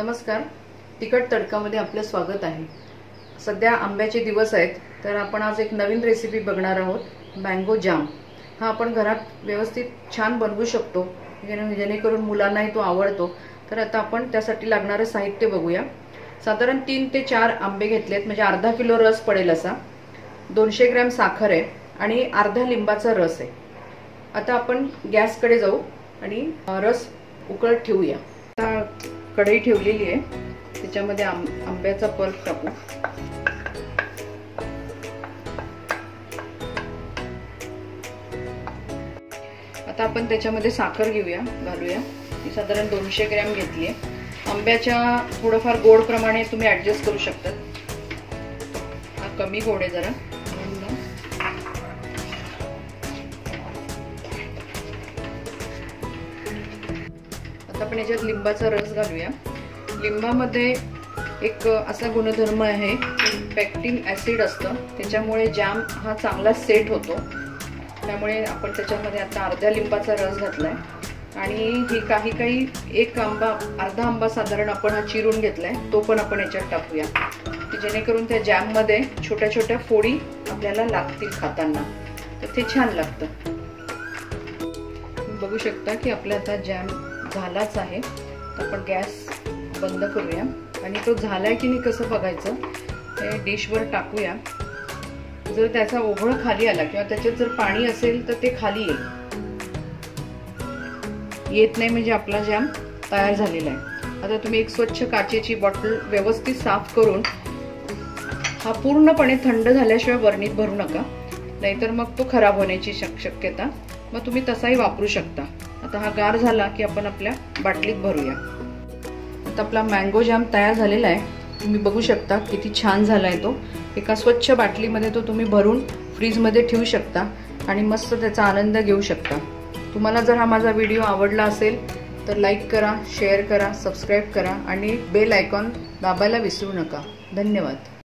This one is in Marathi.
नमस्कार, तिखट तडकामध्ये आपलं स्वागत आहे। सध्या आंब्याचे दिवस आहेत, तर आपण आज एक नवीन रेसिपी बघणार आहोत। मँगो जाम हा आपण घरात व्यवस्थित छान बनवू शकतो, जेणेकरून मुलांनाही तो आवडतो। तर आता आपण त्यासाठी लागणारे साहित्य बघूया। साधारण 3 ते 4 आंबे घेतलेत, म्हणजे अर्धा किलो रस पडेल असा। 200 ग्रॅम साखर आहे आणि अर्धा लिंबाचा रस आहे। आता आपण गॅसकडे जाऊ आणि रस उकळत ठेवूया। आता कढई ठेवलेली आहे, त्याच्यामध्ये आंब्याचा पल्प टाकू। आता आपण त्याच्यामध्ये साखर घालूया। ही साधारण 200 ग्रॅम घेतली आहे। आंब्याच्या थोडंफार गोड प्रमाणे तुम्ही ऍडजस्ट करू शकता। हा कमी गोड आहे जरा। आता आपण याच्यात लिंबाचा रस घालूया। लिंबामध्ये एक असा गुणधर्म आहे, पेक्टिन ऍसिड असतं, त्याच्यामुळे जाम हा चांगला सेट होतो। त्यामुळे आपण त्याच्यामध्ये आता अर्ध्या लिंबाचा रस घातलाय आणि ही काही एक आंबा, अर्धा आंबा साधारण आपण हा चिरून घेतलाय, तो पण आपण याच्यात टाकूया, जेणेकरून त्या जॅम मध्ये छोट्या छोट्या फोडी आपल्याला लागतील खाताना, तर ते छान लागतं। बघू शकता की आपला आता जॅम झालाच आहे। आपण गॅस बंद करूया आणि तो झालाय की नाही कसं बघायचं, हे डिशवर टाकूया। जर त्याचा ओघळ खाली आला किंवा त्याच्यात जर पाणी असेल तर ते खाली येत नाही, म्हणजे आपला जॅम तयार झालेला आहे। आता तुम्ही एक स्वच्छ काचेची बॉटल व्यवस्थित साफ करून, हा पूर्णपणे थंड झाल्याशिवाय बरणीत भरू नका, नाहीतर मग तो खराब होण्याची शक्यता, मग तुम्ही तसाही वापरू शकता। आता हा गार झाला की आपण आपल्या बाटलीत भरूया। आता आपला मँगो जाम तयार झालेला आहे, तुम्ही बघू शकता किती छान झालाय तो। एका स्वच्छ बाटलीमध्ये तो तुम्ही भरून फ्रीजमध्ये ठेवू शकता आणि मस्त त्याचा आनंद घेऊ शकता। तुम्हाला जर हा माझा व्हिडिओ आवडला असेल तर लाईक करा, शेअर करा, सबस्क्राईब करा आणि बेल आयकॉन दाबायला विसरू नका। धन्यवाद।